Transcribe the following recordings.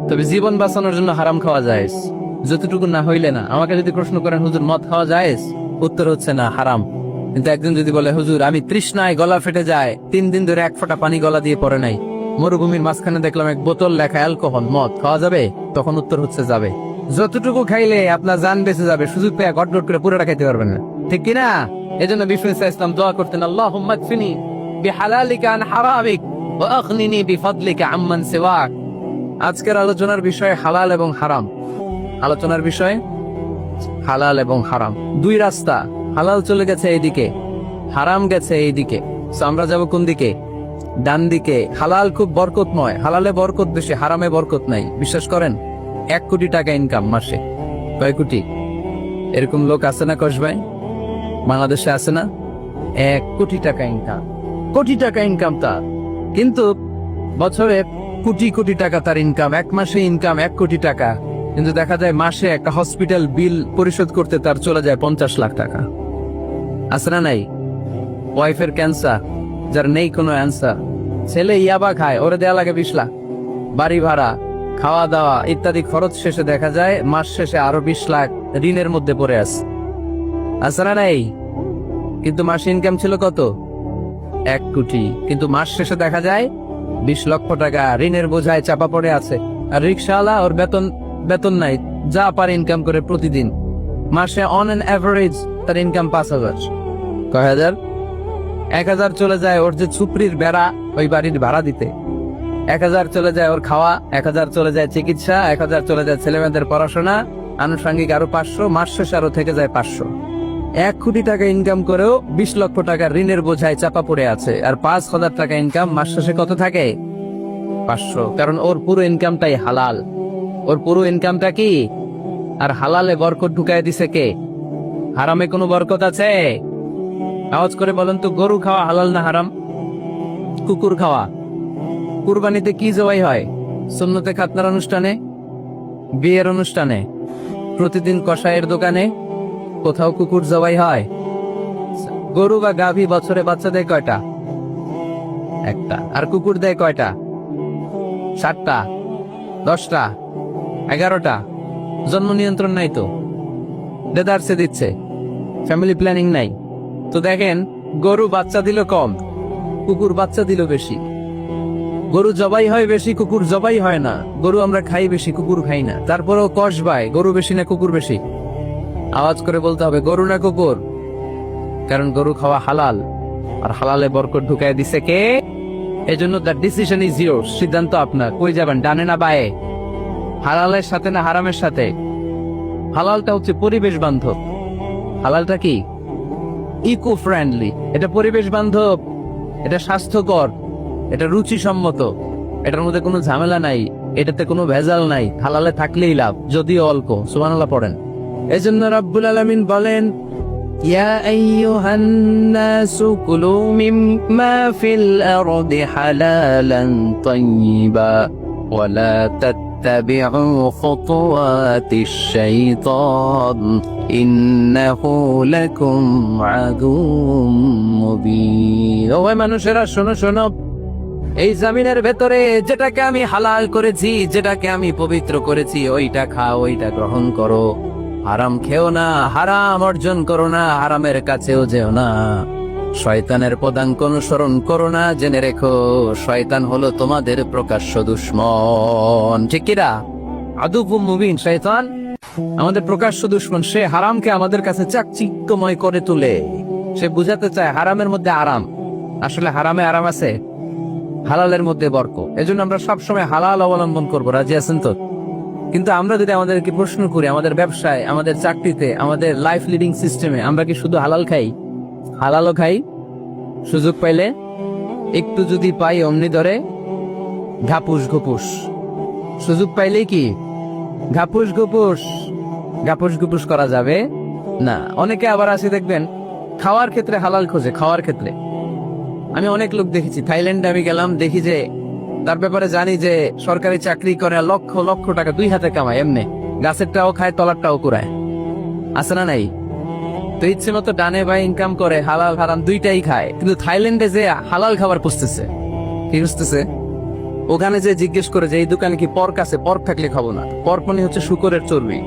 তবে জীবন বাঁচানোর জন্য হারাম খাওয়া যায়, যতটুকু না হইলে না। আমাকে যদি প্রশ্ন করেন হুজুর মদ খাওয়া যায়, উত্তর হচ্ছে না, হারাম। কিন্তু একজন যদি বলে হুজুর আমি তৃষ্ণায় গলা ফেটে যায়, 3 দিন ধরে 1 ফোঁটা পানি গলা দিয়ে পড়ে নাই, মরুভূমির মাঝখানে দেখলাম 1 বোতল লেখা অ্যালকোহল, মদ খাওয়া যাবে? তখন উত্তর হচ্ছে যাবে। যতটুকু খাইলে আপনার জান বেঁচে যাবে, সুযোগ পেয়ে গটগট করে পুরোটা খাইতে পারবেন না, ঠিক কিনা? এজন্য বিষ্ণু ইসলাম দোয়া করতেন, আল্লাহুম্মা কফিনি বিহালালিকা আন হারামিক ওয়া আগনিনি বিফাদলিকা আম্মান সিওয়াক। আজকের আলোচনার বিষয় হালাল এবং হারাম। আলোচনার বিষয় হালাল এবং হারাম, 2 রাস্তা। হালাল চলে গেছে এইদিকে, হারাম গেছে এইদিকে। আমরা যাব কোন দিকে? ডান দিকে। হালাল খুব বরকতময়, হালালে বরকত বেশি, হারামে বরকত নাই। বিশ্বাস করেন, 1 কোটি টাকা ইনকাম মাসে। কয় কোটি? এরকম লোক আছে না কস ভাই? বাংলাদেশে আছে না? 1 কোটি টাকা ইনকাম, কোটি টাকা ইনকাম তার। কিন্তু বছরে কোটি কোটি টাকা তার ইনকাম, 1 মাসে ইনকাম 1 কোটি টাকা। কিন্তু দেখা যায় মাসে একটা হসপিটাল বিল পরিশোধ করতে তার চলে যায় 50 লাখ টাকা। আছে না নাই? ওয়াইফের ক্যান্সার, যার নেই কোনো অ্যান্সার। ছেলে ইয়াবা খায়, ওরে দেয়া লাগে 20 লাখ। বাড়ি ভাড়া, খাওয়া দাওয়া ইত্যাদি খরচ শেষে দেখা যায় মাস শেষে আরো 20 লাখ ঋণের মধ্যে পড়ে আছে না নাই? কিন্তু মাসে ইনকাম ছিল কত? 1 কোটি। কিন্তু মাস শেষে দেখা যায় 20 লক্ষ টাকা ঋণের বোঝায় চাপা পড়ে আছে। আর রিক্সাওয়ালা, ওর বেতন নাই, যা পারে ইনকাম করে প্রতিদিন। মাসে অন অ্যান এভারেজ তার ইনকাম 5,000। কয় হাজার? 1,000 চলে যায় ওর যে ছুপড়ির বেড়া, ওই বাড়ির ভাড়া দিতে। 1,000 চলে যায় ওর খাওয়া, 1,000 চলে যায় চিকিৎসা, 1,000 চলে যায় ছেলেমেয়েদের পড়াশোনা, আনুষঙ্গিক আরো 500, মাস শেষে আরো থেকে যায় 500। 1 কোটি টাকা ইনকাম করেও 20 লক্ষ টাকা ঋণের বোঝায় চাপা পড়ে আছে। আর 5,000 টাকা ইনকাম, মাস শেষে কত থাকে? 500। কারণ ওর পুরো ইনকামটাই হালাল। ওর পুরো ইনকামটা কি? আর হালালে বরকত ঢুকায় দিছে কে? হারামে কোনো বরকত আছে? আওয়াজ করে বলেন তো, গরু খাওয়া হালাল না হারাম? কুকুর খাওয়া? কুরবানিতে কি জবাই হয়? সুন্নতে খাতনার অনুষ্ঠানে, বিয়ের অনুষ্ঠানে, প্রতিদিন কসাইয়ের দোকানে, কোথাও কুকুর জবাই হয়? গরু বা গাভী বছরে বাচ্চা দেয় কয়টা? 1টা। আর কুকুর দেয় কয়টা? 7টা, 10টা, 11টা। জন্ম নিয়ন্ত্রণ নাই তো, দেদারসে দিচ্ছে, ফ্যামিলি প্ল্যানিং নাই তো। দেখেন, গরু বাচ্চা দিল কম, কুকুর বাচ্চা দিল বেশি। গরু জবাই হয় বেশি, কুকুর জবাই হয় না। গরু আমরা খাই বেশি, কুকুর খাই না। তারপরেও কষ ভাই, গরু বেশি না কুকুর বেশি? আওয়াজ করে বলতে হবে, গরু না কুকুর? কারণ গরু খাওয়া হালাল, আর হালালে বরকত ঢুকায় দিছে কে? এজন্য দ্য ডিসিশন ইজ ইয়োরস। সিদ্ধান্ত আপনার। কই যাবেন, ডানে না বায়ে? হালালের সাথে না হারামের সাথে? হালালটা হচ্ছে পরিবেশ বান্ধব। হালালটা কি? Eco friendly. এটা পরিবেশ বান্ধব, এটা স্বাস্থ্যকর, এটা রুচিসম্মত, এটার মধ্যে কোনো ঝামেলা নাই, এটাতে কোনো ভেজাল নাই। হালালে থাকলেই লাভ, যদিও অল্প। সুবহানাল্লাহ পড়েন। এজন্য রাব্বুল আলামিন বলেন, ইয়া আইয়ুহান নাসু কুলু মিম্মা ফিল আরদি হালালান তাইয়্যিবা ওয়া লা তাত্তাবিউ খুতুওয়াতিশ শাইতান ইন্নাহু লাকুম আদুউম মুবিন। ও মানুষেরা, শোনো শোনো, এই জমিনের ভেতরে যেটাকে আমি হালাল করেছি, যেটাকে আমি পবিত্র করেছি, ওইটা খাও, ওইটা গ্রহণ করো। হারাম খেও না, হারাম অর্জন করো না, হারামের কাছেও যেও না। শয়তানের পদাঙ্ক অনুসরণ করো না। জেনে রেখো, শয়তান হলো তোমাদের প্রকাশ্য দুশমন। ঠিক কিনা? আদুউম মুবিন। শয়তান আমাদের প্রকাশ্য দুশমন। সে হারামকে আমাদের কাছে চাকচিক্যময় করে তোলে। সে বুঝাতে চায় হারামের মধ্যে আরাম। আসলে হারামে আরাম আছে, হালালের মধ্যে বরকত। এজন্য আমরা সবসময় হালাল অবলম্বন করবো। রাজি আছেন তো? কিন্তু আমরা যদি আমাদেরকে প্রশ্ন করি, আমাদের ব্যবসায়, আমাদের চাকরিতে, আমাদের লাইফ লিডিং সিস্টেমে আমরা কি শুধু হালাল খাই? হালালও খাই, সুযোগ পাইলে একটু যদি পাই অমনি ধরে ঘাপুস ঘুপুস। সুযোগ পাইলেই কি ঘাপুস ঘুপুস? ঘাপুস ঘুপুস করা যাবে না। অনেকে আবার আছে দেখবেন, খাওয়ার ক্ষেত্রে হালাল খোঁজে। খাওয়ার ক্ষেত্রে আমি অনেক লোক দেখেছি। থাইল্যান্ডে আমি গেলাম, দেখি যে তার ব্যাপারে জানি যে সরকারি চাকরি করে, লক্ষ লক্ষ টাকা 2 হাতে কামায়। এমনি গাছেরটাও খায়, তলারটাও কুড়ায়। আছে না নাই? তো ইচ্ছে মতো ডানে বাই ইনকাম করে, হালাল হারাম 2টাই খায়। কিন্তু থাইল্যান্ডে যে হালাল খাবার পুষতেছে। কি পুষতেছে? ওখানে যে জিজ্ঞেস করে যে এই দোকানে কি পর্ক আছে, পর্ক থাকলে খাবো না। পর্ক মানে হচ্ছে শুকরের চর্বি,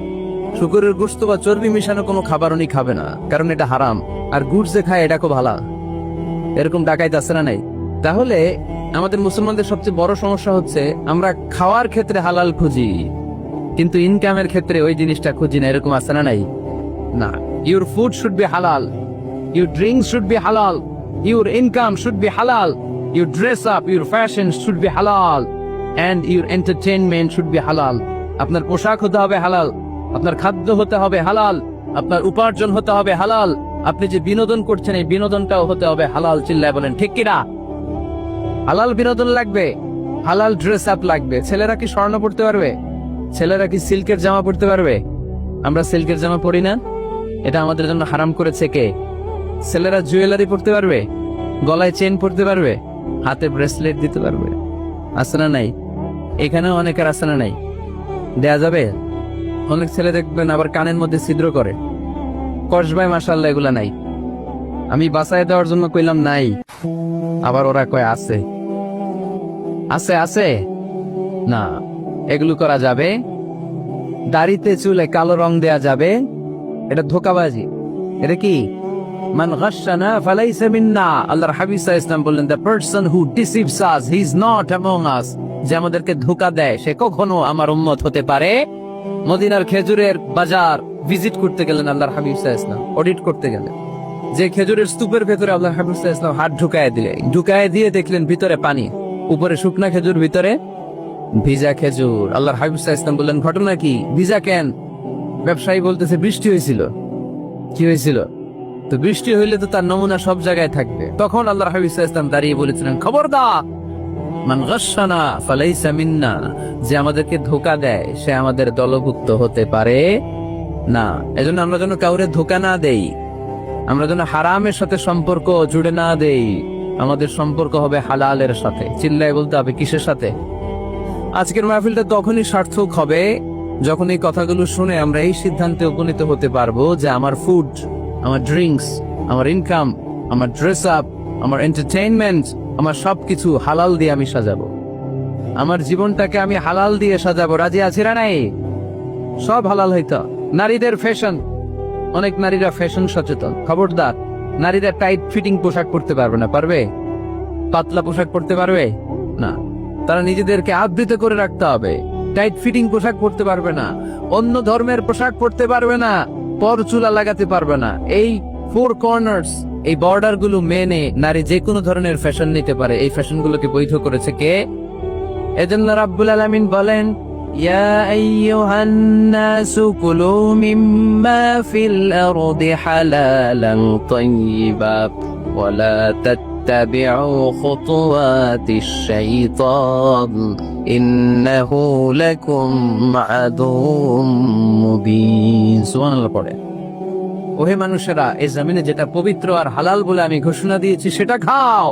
শুকরের গোশত বা চর্বি মিশানো কোনো খাবার উনি খাবে না, কারণ এটা হারাম। আর গুড় যে খায় এটা খুব হালাল। এরকম ডাকাইত আছে না নাই? তাহলে আমাদের মুসলমানদের সবচেয়ে বড় সমস্যা হচ্ছে আমরা খাওয়ার ক্ষেত্রে হালাল খুঁজি, কিন্তু ইনকামের ক্ষেত্রে ওই জিনিসটা খুঁজি না। এরকম আছে না নাই? না, your food should be halal, your drinks should be halal, your income should be halal, your dress up, your fashion should be halal, and your entertainment should be halal. আপনার পোশাক হতে হবে হালাল, আপনার খাদ্য হতে হবে হালাল, আপনার উপার্জন হতে হবে হালাল, আপনি যে বিনোদন করছেন এই বিনোদনটাও হতে হবে হালাল। চিল্লায় বলেন ঠিক কিনা? হালাল বিনোদন লাগবে, হালাল ড্রেস আপ লাগবে। ছেলেরা কি স্বর্ণ পড়তে পারবে? ছেলেরা কি সিল্কের জামা পড়তে পারবে? আমরা সিল্কের জামা পরি না, এটা আমাদের জন্য হারাম করেছে কে? ছেলেরা জুয়েলারি পড়তে পারবে? গলায় চেন পড়তে পারবে? হাতে ব্রেসলেট দিতে পারবে? আছে না নাই? এখানেও অনেকের আছে না নাই? দেয়া যাবে? অনেক ছেলে দেখবেন আবার কানের মধ্যে ছিদ্র করে। কসবাই মাশাআল্লাহ এগুলা নাই। আমি বাসায় দেওয়ার জন্য কইলাম নাই, আবার ওরা কয় আছে। আছে আছে না, এগুলো করা যাবে? দাড়িতে চুলে কালো রং দেয়া যাবে? এটা ধোঁকাবাজি। এটা কি? মান গাশশানা ফালাইসা মিন্না। আল্লাহর হাবিব সাল্লাল্লাহু আলাইহি ওয়াসাল্লাম বললেন, the person who deceives us, he is not among us. যে আমাদেরকে ধোঁকা দেয় সে কখনো আমার উম্মত হতে পারে। মদিনার খেজুরের বাজার ভিজিট করতে গেলেন আল্লাহর হাবিব সাল্লাল্লাহু আলাইহি ওয়াসাল্লাম, অডিট করতে গেলেন। যে খেজুরের স্তূপের ভেতরে আল্লাহর হাবিব সাল্লাল্লাহু আলাইহি ওয়াসাল্লাম হাত ঢুকায় দিয়ে দেখলেন ভিতরে পানি, উপরে শুকনা খেজুর, ভিতরে ভিজা খেজুর। আল্লাহর হাবিব সাল্লাল্লাহু আলাইহি ওয়াসাল্লাম বললেন, ঘটনা কি? ভিজা কেন? ব্যবসায়ী বলতেছে বৃষ্টি হয়েছিল। কি হয়েছিল? তো বৃষ্টি হইলে তো তার নমুনা সব জায়গায় থাকবে। তখন আল্লাহর হাবিব সাল্লাল্লাহু আলাইহি ওয়াসাল্লাম দাঁড়িয়ে বলেছিলেন, খবরদার, মান গাশশানা ফালাইসা মিন্না। যে আমাদেরকে ধোঁকা দেয় সে আমাদের দলভুক্ত হতে পারে না। এজন্য আমরা যেন কাউরে ধোঁকা না দেই, আমরা যেন হারামের সাথে সম্পর্ক জুড়ে না দেই। আমাদের সম্পর্ক হবে হালালের সাথে। চিল্লায় বলতে হবে কিসের সাথে? আজকের মাহফিলটা তখনই সার্থক হবে যখন এই কথাগুলো শুনে আমরা এই সিদ্ধান্তে উপনীত হতে পারবো যে আমার ফুড, আমার ড্রিঙ্কস, আমার ইনকাম, আমার ড্রেস আপ, আমার এন্টারটেইনমেন্ট, আমার সবকিছু হালাল দিয়ে আমি সাজাবো। আমার জীবনটাকে আমি হালাল দিয়ে সাজাবো। রাজি আছি না নাই? সব হালাল হইতো। নারীদের ফ্যাশন, অনেক নারীরা ফ্যাশন সচেতন। খবরদার, নারীরা টাইট ফিটিং পোশাক পরতে পারবে না। পারবে? পাতলা পোশাক পরতে পারবে না। তারা নিজেদেরকে আবৃত করে রাখতে হবে। টাইট ফিটিং পোশাক পরতে পারবে না, অন্য ধর্মের পোশাক পরতে পারবে না, পরচুলা লাগাতে পারবে না। এই ফোর কর্নার্স, এই বর্ডার গুলো মেনে নারী যে কোনো ধরনের ফ্যাশন নিতে পারে। এই ফ্যাশন গুলোকে বৈধ করেছে কে? এজন্য রাব্বুল আলামিন বলেন, ইয়া আইয়ুহান নাসু কুলু মিম্মা ফিল আরদি হালালান তাইয়্যিবা ওয়া লা তাত্তাবিউ খুতুওয়াতিশ শাইতান ইন্নাহু লাকুম আদুউম মুবিন। সুবহানাল্লাহ পড়ে। ওহে মানুষেরা, এই জমিনে যেটা পবিত্র আর হালাল বলে আমি ঘোষণা দিয়েছি সেটা খাও,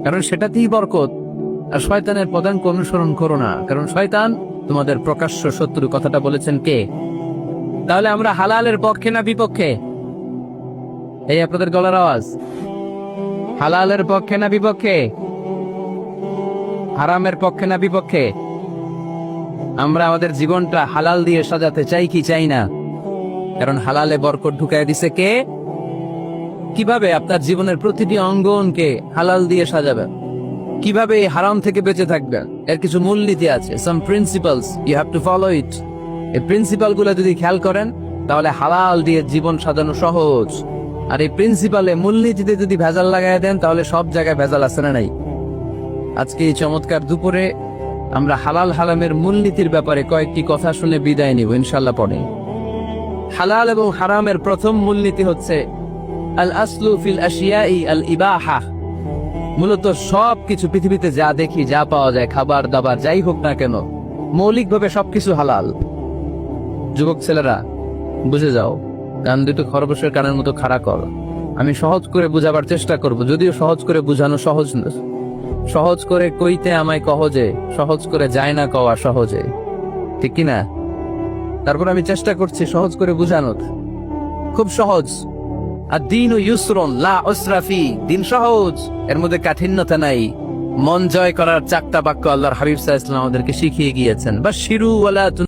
কারণ সেটাতেই বরকত। আর শয়তানের পদাঙ্ক অনুসরণ করো না, কারণ শয়তান তোমাদের প্রকাশ্য শত্রু। কথাটা বলেছেন কে? তাহলে আমরা হালালের পক্ষে না বিপক্ষে? এই আপনাদের গলার আওয়াজ। হালালের পক্ষে না বিপক্ষে? হারামের পক্ষে না বিপক্ষে? আমরা আমাদের জীবনটা হালাল দিয়ে সাজাতে চাই কি চাই না? কারণ হালালে বরকত ঢুকায় দিছে কে? কিভাবে আপনার জীবনের প্রতিটি অঙ্গনকে হালাল দিয়ে সাজাবেন? কিভাবে এই হারাম থেকে বেঁচে থাকবেন? এর কিছু মূলনীতি আছে, some principles, you have to follow it. এই প্রিন্সিপাল গুলো যদি খেয়াল করেন তাহলে হালাল দিয়ে জীবন সাজানো সহজ। আর এই প্রিন্সিপালে, মূলনীতিতে যদি ভেজাল লাগাই দেন তাহলে সব জায়গায় ভেজাল আছে না নাই? আজকে এই চমৎকার দুপুরে আমরা হালাল হারামের মূলনীতির ব্যাপারে কয়েকটি কথা শুনে বিদায় নিব ইনশাআল্লাহ। পরে হালাল এবং হারামের প্রথম মূলনীতি হচ্ছে আল আসলু ফিল আশিয়াই আল ইবাহা। মূলত সবকিছু পৃথিবীতে যা দেখি, যা পাওয়া যায়, খাবার দাবার যাই হোক না কেন, মৌলিকভাবে সবকিছু হালাল। যুবক ছেলেরা বুঝে যাও, কান দুটো খরগোশের কানের মতো খাড়া কর। আমি সহজ করে বুঝাবার চেষ্টা করব, যদিও সহজ করে বুঝানো সহজ না। সহজ করে কইতে আমায় কহজে, সহজ করে যায় না কওয়া সহজে, ঠিক কিনা? তারপর আমি চেষ্টা করছি সহজ করে বুঝানোর। খুব সহজ। আর দিন ও ইউসরুন লা উসরা ফি, দিন সহজ, এর মধ্যে কাঠিন্যতা নাই। মন জয় করার চারটা বাক্য আল্লাহর হাবিব সাল্লাল্লাহু আলাইহি ওয়াসাল্লাম আমাদেরকে শিখিয়ে গিয়েছেন। বাশিরু ওয়ালা